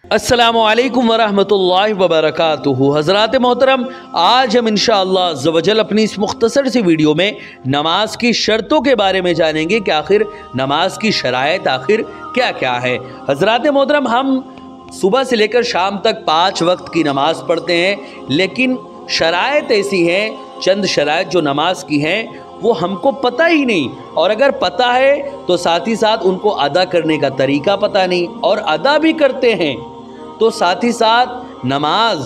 अस्सलामुअलैकुम वरहमतुल्लाहि वबरकातुहू। हज़रात मोहतरम, आज हम इंशाअल्लाह अज़्ज़ व जल अपनी इस मुख्तसर सी वीडियो में नमाज की शर्तों के बारे में जानेंगे कि आखिर नमाज की शराइत आखिर क्या क्या है। हज़रात मोहतरम, हम सुबह से लेकर शाम तक 5 वक्त की नमाज पढ़ते हैं, लेकिन शराइत ऐसी हैं, चंद शराइत जो नमाज की हैं वो हमको पता ही नहीं, और अगर पता है तो साथ ही साथ उनको अदा करने का तरीका पता नहीं, और अदा भी करते हैं तो साथ ही साथ नमाज,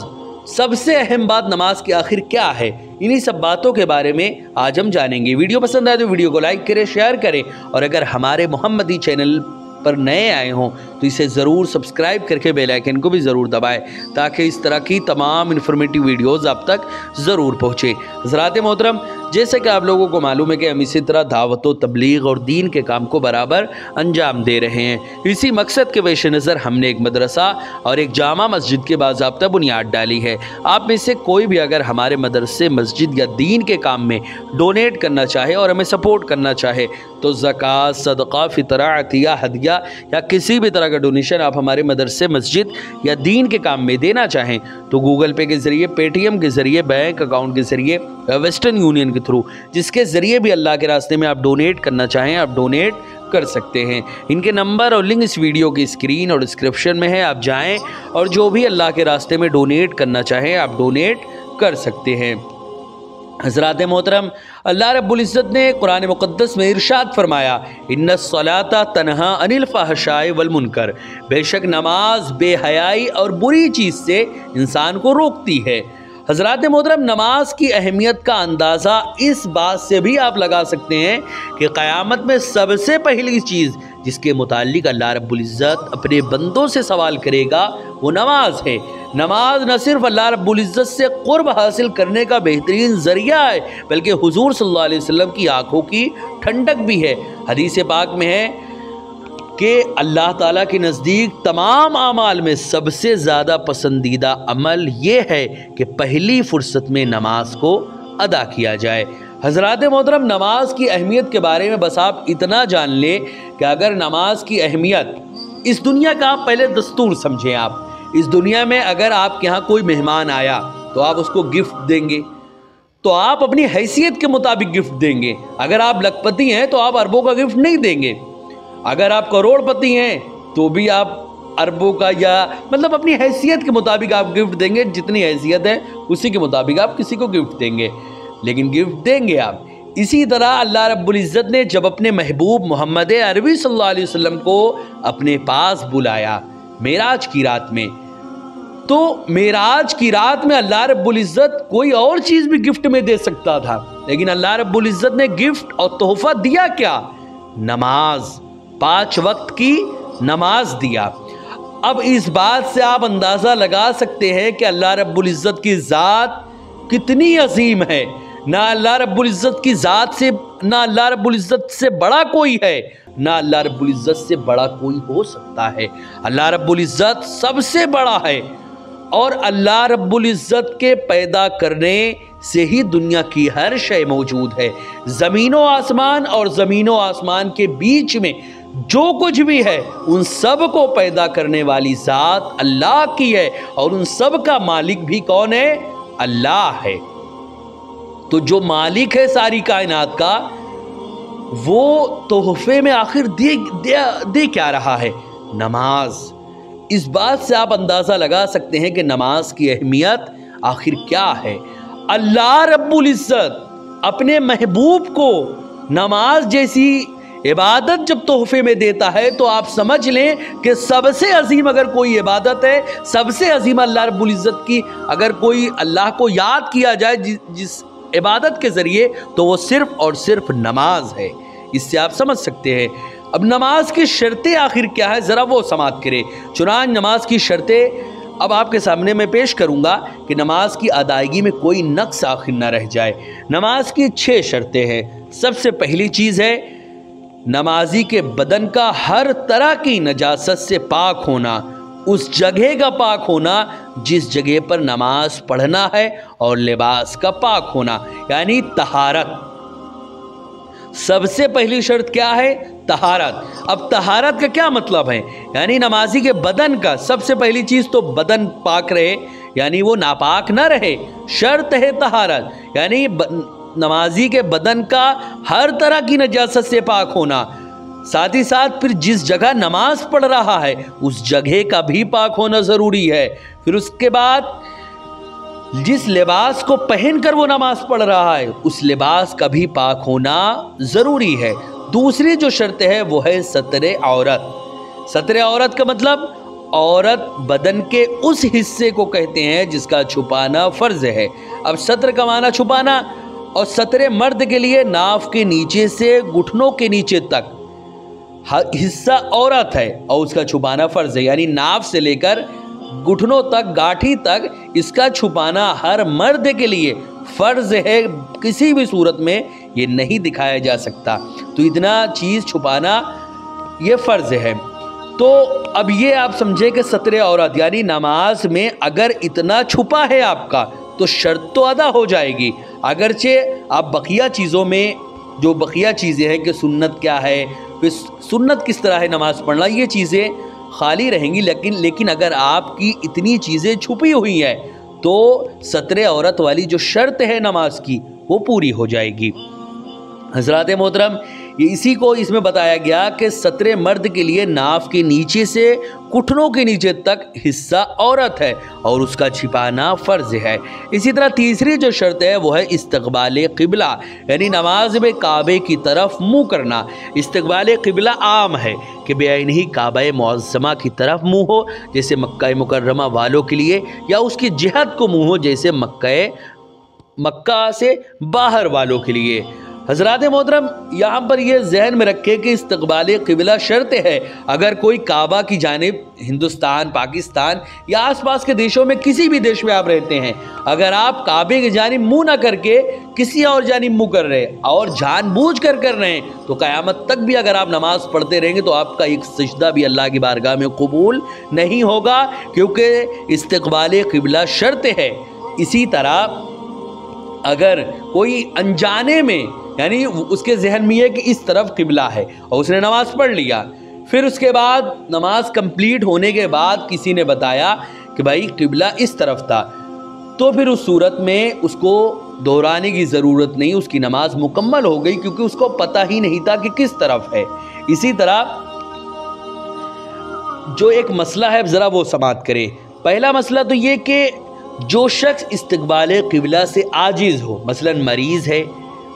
सबसे अहम बात नमाज की आखिर क्या है, इन्हीं सब बातों के बारे में आज हम जानेंगे। वीडियो पसंद आए तो वीडियो को लाइक करें, शेयर करें, और अगर हमारे मोहम्मदी चैनल पर नए आए हों तो इसे ज़रूर सब्सक्राइब करके बेल आइकन को भी ज़रूर दबाएं ताकि इस तरह की तमाम इन्फॉर्मेटिव वीडियोस आप तक ज़रूर पहुँचे। हज़रात मोहतरम, जैसे कि आप लोगों को मालूम है कि हम इसी तरह दावत व तबलीग और दीन के काम को बराबर अंजाम दे रहे हैं। इसी मकसद के पेश नज़र हमने एक मदरसा और एक जामा मस्जिद के बाज़ाब्ता बुनियाद डाली है। आप में से कोई भी अगर हमारे मदरसे, मस्जिद या दीन के काम में डोनेट करना चाहे और हमें सपोर्ट करना चाहे तो ज़कात, सदका, फितरा, अतिया, हदिया या किसी भी तरह का डोनेशन आप हमारे मदरसे, मस्जिद या दीन के काम में देना चाहें तो गूगल पे के ज़रिए, पेटीएम के ज़रिए, बैंक अकाउंट के ज़रिए, वेस्टर्न यूनियन के थ्रू, जिसके ज़रिए भी अल्लाह के रास्ते में आप डोनेट करना चाहें आप डोनेट कर सकते हैं। इनके नंबर और लिंक इस वीडियो की स्क्रीन और डिस्क्रिप्शन में है, आप जाएं और जो भी अल्लाह के रास्ते में डोनेट करना चाहें आप डोनेट कर सकते हैं। हज़रात मोहतरम, अल्लाह रब्बुल इज़्ज़त ने कुरान मुक़द्दस में इरशाद फरमाया, इन्नस्सलाता तन्हा अनिल फ़हशाइ वल मुनकर, बेशक नमाज बेहयाई और बुरी चीज़ से इंसान को रोकती है। हज़रात मोहतरम, नमाज की अहमियत का अंदाज़ा इस बात से भी आप लगा सकते हैं कि क़यामत में सबसे पहली चीज़ जिसके मुताल्लिक़ अल्लाह रब्बुल इज़्ज़त अपने बंदों से सवाल करेगा वो नमाज है। नमाज न सिर्फ अल्लाह रब्बुल इज़्ज़त से क़ुर्ब हासिल करने का बेहतरीन ज़रिया है बल्कि हुज़ूर सल्लल्लाहु अलैहि वसल्लम की आँखों की ठंडक भी है। हदीस पाक में है कि अल्लाह ताला के नज़दीक तमाम आमाल में सबसे ज़्यादा पसंदीदा अमल ये है कि पहली फ़ुर्सत में नमाज को अदा किया जाए। हज़रात मोहतरम, नमाज की अहमियत के बारे में बस आप इतना जान लें कि अगर नमाज की अहमियत, इस दुनिया का आप पहले दस्तूर समझें। आप इस दुनिया में अगर आपके यहाँ कोई मेहमान आया तो आप उसको गिफ्ट देंगे, तो आप अपनी हैसियत के मुताबिक गिफ्ट देंगे। अगर आप लखपति हैं तो आप अरबों का गिफ्ट नहीं देंगे, अगर आप करोड़पति हैं तो भी आप अरबों का या मतलब अपनी हैसियत के मुताबिक आप गिफ्ट देंगे। जितनी हैसियत है उसी के मुताबिक आप किसी को गिफ्ट देंगे, लेकिन गिफ्ट देंगे आप। इसी तरह अल्लाह रब्बुल इज़्ज़त ने जब अपने महबूब मोहम्मद अरबी सल्लल्लाहु अलैहि वसल्लम को अपने पास बुलाया मेराज की रात में, तो मेराज की रात में अल्लाह रब्बुल इज़्ज़त कोई और चीज़ भी गिफ्ट में दे सकता था, लेकिन अल्लाह रब्बुल इज़्ज़त ने गिफ्ट और तोहफ़ा दिया क्या? नमाज, 5 वक्त की नमाज दिया। अब इस बात से आप अंदाज़ा लगा सकते हैं कि अल्लाह रब्बुल इज़्ज़त की ज़ात कितनी अजीम है। ना अल्लाह रब्बुल इज़्ज़त की ज़ात से, ना अल्लाह रब्बुल इज़्ज़त से बड़ा कोई है, ना अल्लाह रब्बुल इज़्ज़त से बड़ा कोई हो सकता है। अल्लाह रब्बुल इज़्ज़त सबसे बड़ा है, और अल्लाह रब्बुल इज़्ज़त के पैदा करने से ही दुनिया की हर शय मौजूद है। ज़मीनो आसमान और ज़मीनो आसमान के बीच में जो कुछ भी है उन सब को पैदा करने वाली ज़ात अल्लाह की है, और उन सब का मालिक भी कौन है? अल्लाह है। तो जो मालिक है सारी कायनात का, वो तोहफे में आखिर दे क्या रहा है? नमाज। इस बात से आप अंदाज़ा लगा सकते हैं कि नमाज की अहमियत आखिर क्या है। अल्लाह रब्बुल इज़्ज़त अपने महबूब को नमाज जैसी इबादत जब तोहफे में देता है तो आप समझ लें कि सबसे अजीम अगर कोई इबादत है, सबसे अजीम अल्लाह रब्बुल इज़्ज़त की अगर कोई अल्लाह को याद किया जाए जिस इबादत के ज़रिए, तो वो सिर्फ़ और सिर्फ नमाज है। इससे आप समझ सकते हैं। अब नमाज की शर्तें आखिर क्या है, ज़रा वो समाअत करें। चुनांचे नमाज की शर्तें अब आपके सामने मैं पेश करूँगा कि नमाज की अदायगी में कोई नक्स आखिर न रह जाए। नमाज की 6 शर्तें हैं। सबसे पहली चीज़ है नमाजी के बदन का हर तरह की नजासत से पाक होना। उस जगह का पाक होना जिस जगह पर नमाज पढ़ना है, और लिबास का पाक होना यानी तहारत। सबसे पहली शर्त क्या है? तहारत। अब तहारत का क्या मतलब है? यानी नमाजी के बदन का सबसे पहली चीज तो बदन पाक रहे, यानी वो नापाक ना रहे। शर्त है तहारत, यानी नमाजी के बदन का हर तरह की नजासत से पाक होना। साथ ही साथ फिर जिस जगह नमाज पढ़ रहा है उस जगह का भी पाक होना जरूरी है। फिर उसके बाद जिस लिबास को पहनकर वो नमाज पढ़ रहा है उस लिबास का भी पाक होना जरूरी है। दूसरी जो शर्त है वो है सतरे औरत। सतरे औरत का मतलब औरत बदन के उस हिस्से को कहते हैं जिसका छुपाना फर्ज है। अब सत्र का माना छुपाना, और सतरे मर्द के लिए नाफ के नीचे से घुटनों के नीचे तक हिस्सा औरत है और उसका छुपाना फर्ज है, यानी नाफ से लेकर घुटनों तक, गांठी तक इसका छुपाना हर मर्द के लिए फर्ज है। किसी भी सूरत में ये नहीं दिखाया जा सकता, तो इतना चीज छुपाना ये फर्ज है। तो अब ये आप समझे कि सतरे औरत यानी नमाज में अगर इतना छुपा है आपका तो शर्त तो अदा हो जाएगी। अगरचे आप बकिया चीज़ों में, जो बकिया चीज़ें हैं कि सुन्नत क्या है, फिर सुन्नत किस तरह है नमाज पढ़ना, ये चीज़ें खाली रहेंगी, लेकिन अगर आपकी इतनी चीज़ें छुपी हुई हैं तो सतरे औरत वाली जो शर्त है नमाज की वो पूरी हो जाएगी। हज़रात मोहतरम, इसी को इसमें बताया गया कि सतरे मर्द के लिए नाफ के नीचे से घुटनों के नीचे तक हिस्सा औरत है और उसका छिपाना फ़र्ज है। इसी तरह तीसरी जो शर्त है वो है इस्तक़बाल क़िबला, यानी नमाज में काबे की तरफ मुँह करना। इस्तक़बाल क़िबला आम है कि बेआइन ही काबा मुअज़्ज़मा की तरफ मुँह हो, जैसे मक्का मुकर्रमा वालों के लिए, या उसकी जिहत को मुँह हो, जैसे मक्का से बाहर वालों के लिए। हज़रात मोहतरम, यहाँ पर यह जहन में रखे कि इस्तक़बाल क़िबला शर्त है। अगर कोई काबा की जानिब, हिंदुस्तान, पाकिस्तान या आसपास के देशों में किसी भी देश में आप रहते हैं, अगर आप काबे की जानिब मुँह ना करके किसी और जानिब मुँह कर रहे हैं और जानबूझ कर रहे हैं, तो क़यामत तक भी अगर आप नमाज पढ़ते रहेंगे तो आपका एक सजदा भी अल्लाह की बारगाह में कबूल नहीं होगा, क्योंकि इस्तक़बाल क़िबला शर्त है। इसी तरह अगर कोई अनजाने में, यानी उसके जहन में है कि इस तरफ किबला है और उसने नमाज पढ़ लिया, फिर उसके बाद नमाज कंप्लीट होने के बाद किसी ने बताया कि भाई किबला इस तरफ था, तो फिर उस सूरत में उसको दोहराने की ज़रूरत नहीं, उसकी नमाज मुकम्मल हो गई, क्योंकि उसको पता ही नहीं था कि किस तरफ है। इसी तरह जो एक मसला है ज़रा वो समाअत करें। पहला मसला तो ये कि जो शख्स इस्तक़बाल क़िबला से आजिज़ हो, मसलन मरीज़ है,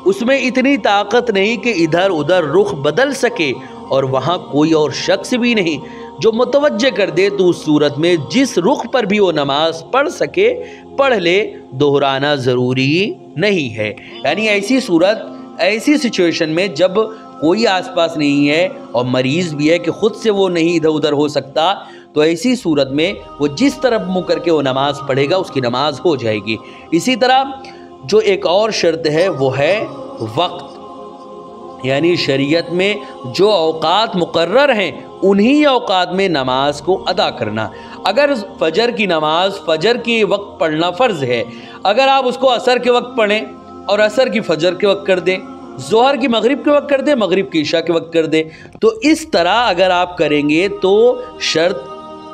उसमें इतनी ताकत नहीं कि इधर उधर रुख बदल सके और वहाँ कोई और शख्स भी नहीं जो मुतवज्जे कर दे, तो उस सूरत में जिस रुख पर भी वो नमाज पढ़ सके पढ़ ले, दोहराना ज़रूरी नहीं है। यानी ऐसी सूरत, ऐसी सिचुएशन में जब कोई आसपास नहीं है और मरीज़ भी है कि ख़ुद से वो नहीं इधर उधर हो सकता, तो ऐसी सूरत में वो जिस तरफ मुँह करके वो नमाज पढ़ेगा उसकी नमाज हो जाएगी। इसी तरह जो एक और शर्त है वो है वक्त, यानी शरीयत में जो औकात मुकर्रर हैं उन्हीं औकात में नमाज को अदा करना। अगर फजर की नमाज फजर के वक्त पढ़ना फ़र्ज़ है, अगर आप उसको असर के वक्त पढ़ें और असर की फजर के वक्त कर दें, ज़ोहर की मगरिब के वक्त कर दें, मगरिब की इशा के वक्त कर दें, तो इस तरह अगर आप करेंगे तो शर्त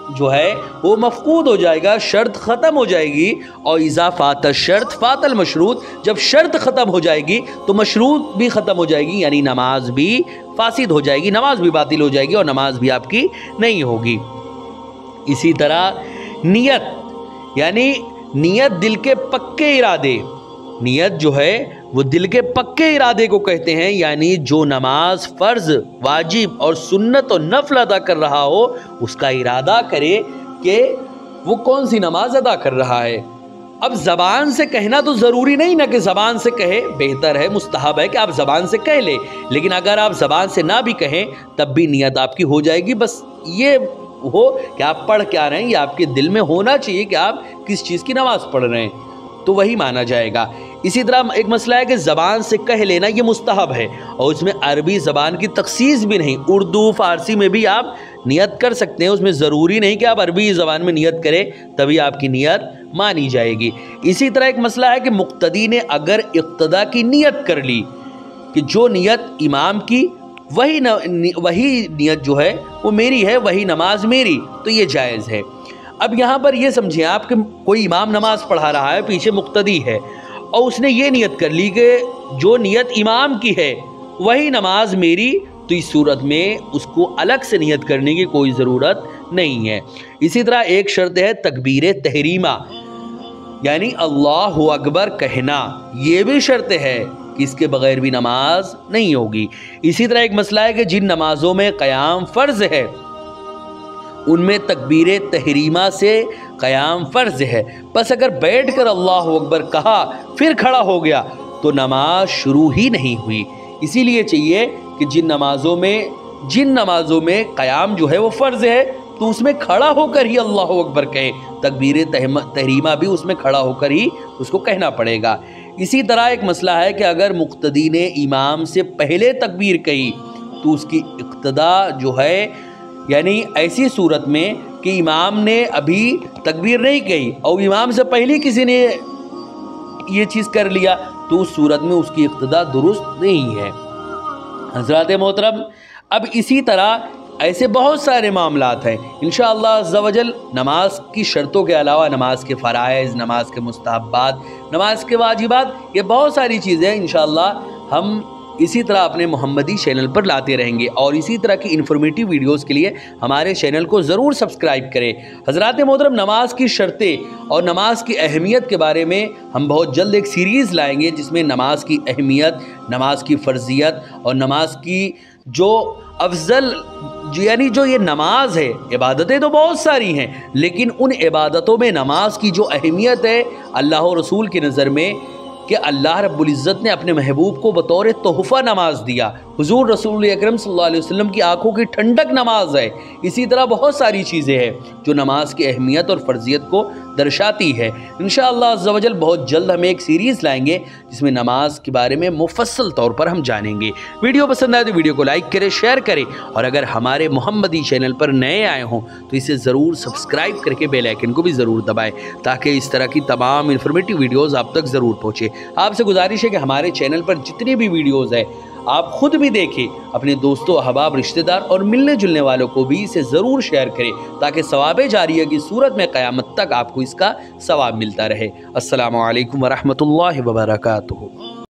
जो है वो मफकूद हो जाएगा, शर्त ख़त्म हो जाएगी। और इज़ा फ़ात शर्त फ़ातल मशरूत, जब शर्त ख़त्म हो जाएगी तो मशरूत भी ख़त्म हो जाएगी, यानी नमाज भी फासिद हो जाएगी, नमाज भी बातिल हो जाएगी और नमाज भी आपकी नहीं होगी। इसी तरह नियत, यानी नियत दिल के पक्के इरादे, नियत जो है वो दिल के पक्के इरादे को कहते हैं, यानी जो नमाज फ़र्ज़, वाजिब और सुन्नत और नफल अदा कर रहा हो उसका इरादा करे कि वो कौन सी नमाज अदा कर रहा है। अब ज़बान से कहना तो ज़रूरी नहीं ना कि ज़बान से कहे, बेहतर है, मुस्तहब है कि आप ज़बान से कह ले, लेकिन अगर आप ज़बान से ना भी कहें तब भी नियत आपकी हो जाएगी। बस ये हो कि आप पढ़ क्या रहे हैं, या आपके दिल में होना चाहिए कि आप किस चीज़ की नमाज़ पढ़ रहे हैं, तो वही माना जाएगा। इसी तरह एक मसला है कि ज़बान से कह लेना ये मुस्तहब है और उसमें अरबी ज़बान की तखसीस भी नहीं, उर्दू फ़ारसी में भी आप نیت کر سکتے ہیں، اس میں ضروری نہیں کہ آپ عربی زبان میں نیت کریں تبھی آپ کی نیت مانی جائے گی۔ اسی طرح ایک مسئلہ ہے کہ مقتدی نے اگر اقتدا کی نیت کر لی کہ جو نیت امام کی وہی نیت جو ہے وہ میری ہے، وہی نماز میری، تو یہ جائز ہے۔ اب یہاں پر یہ سمجھیں آپ کہ کوئی امام نماز پڑھا رہا ہے، پیچھے مقتدی ہے، اور اس نے یہ نیت کر لی کہ جو نیت امام کی ہے وہی نماز میری، تو اس صورت میں اس کو الگ سے نیت کرنے کی کوئی ضرورت نہیں ہے۔ اسی طرح ایک شرط ہے تکبیر تحریمہ، یعنی اللہ اکبر کہنا، یہ بھی شرط ہے کہ اس کے بغیر بھی نماز نہیں ہوگی۔ اسی طرح ایک مسئلہ ہے کہ جن نمازوں میں قیام فرض ہے ان میں تکبیر تحریمہ سے قیام فرض ہے، پس اگر بیٹھ کر اللہ اکبر کہا پھر کھڑا ہو گیا تو نماز شروع ہی نہیں ہوئی۔ اسی لیے چاہیے کہ جن نمازوں میں قیام جو ہے وہ فرض ہے تو اس میں کھڑا ہو کر ہی اللہ اکبر کہے، تکبیر تحریمہ بھی اس میں کھڑا ہو کر ہی اس کو کہنا پڑے گا۔ اسی طرح ایک مسئلہ ہے کہ اگر مقتدی نے امام سے پہلے تکبیر کہی تو اس کی اقتدا جو ہے، یعنی ایسی صورت میں کہ امام نے ابھی تکبیر نہیں کہی اور امام سے پہلے کسی نے یہ چیز کر لیا تو اس صورت میں اس کی اقتدا درست نہیں ہے۔ حضرات محترم، اب اسی طرح ایسے بہت سارے معاملات ہیں انشاءاللہ عز و جل، نماز کی شرطوں کے علاوہ نماز کے فرائض، نماز کے مستحبات، نماز کے واجبات، یہ بہت ساری چیزیں انشاءاللہ ہم اسی طرح اپنے محمدی چینل پر لاتے رہیں گے، اور اسی طرح کی انفارمیٹیو ویڈیوز کے لیے ہمارے چینل کو ضرور سبسکرائب کریں۔ حضرات محترم، نماز کی شرطیں اور نماز کی اہمیت کے بارے میں ہم بہت جلد ایک سیریز لائیں گے جس میں نماز کی اہمیت، نماز کی فرضیت اور نماز کی جو افضل یعنی جو یہ نماز ہے، عبادتیں تو بہت ساری ہیں لیکن ان عبادتوں میں نماز کی جو اہمیت ہے اللہ و رسول کی نظر میں، کہ اللہ رب العزت نے اپنے محبوب کو بطور تحفہ نماز دیا، حضور رسول اکرم صلی اللہ علیہ وسلم کی آنکھوں کی ٹھنڈک نماز ہے۔ اسی طرح بہت ساری چیزیں ہیں جو نماز کی اہمیت اور فرضیت کو درشاتی ہے۔ انشاءاللہ عز و جل بہت جلد ہم ایک سیریز لائیں گے جس میں نماز کے بارے میں مفصل طور پر ہم جانیں گے۔ ویڈیو پسند آئے تو ویڈیو کو لائک کریں، شیئر کریں، اور اگر ہمارے محمدی چینل پر نئے آئے ہوں تو اسے ضرور سبسکرائب کر کے بیل آئیکن کو بھی ضرور دبائیں تاکہ اس طرح کی تمام انفارمیٹیو ویڈیوز آپ تک ضرور پہنچے۔ آپ سے گزارش ہے کہ ہمارے چینل پر جتنی بھی ویڈیوز ہیں آپ خود بھی دیکھیں، اپنے دوستوں، احباب، رشتہ دار اور ملنے جلنے والوں کو بھی اسے ضرور شیئر کریں تاکہ ثواب جاریہ کی صورت میں قیامت تک آپ کو اس کا ثواب ملتا رہے۔ السلام علیکم ورحمۃ اللہ وبرکاتہ۔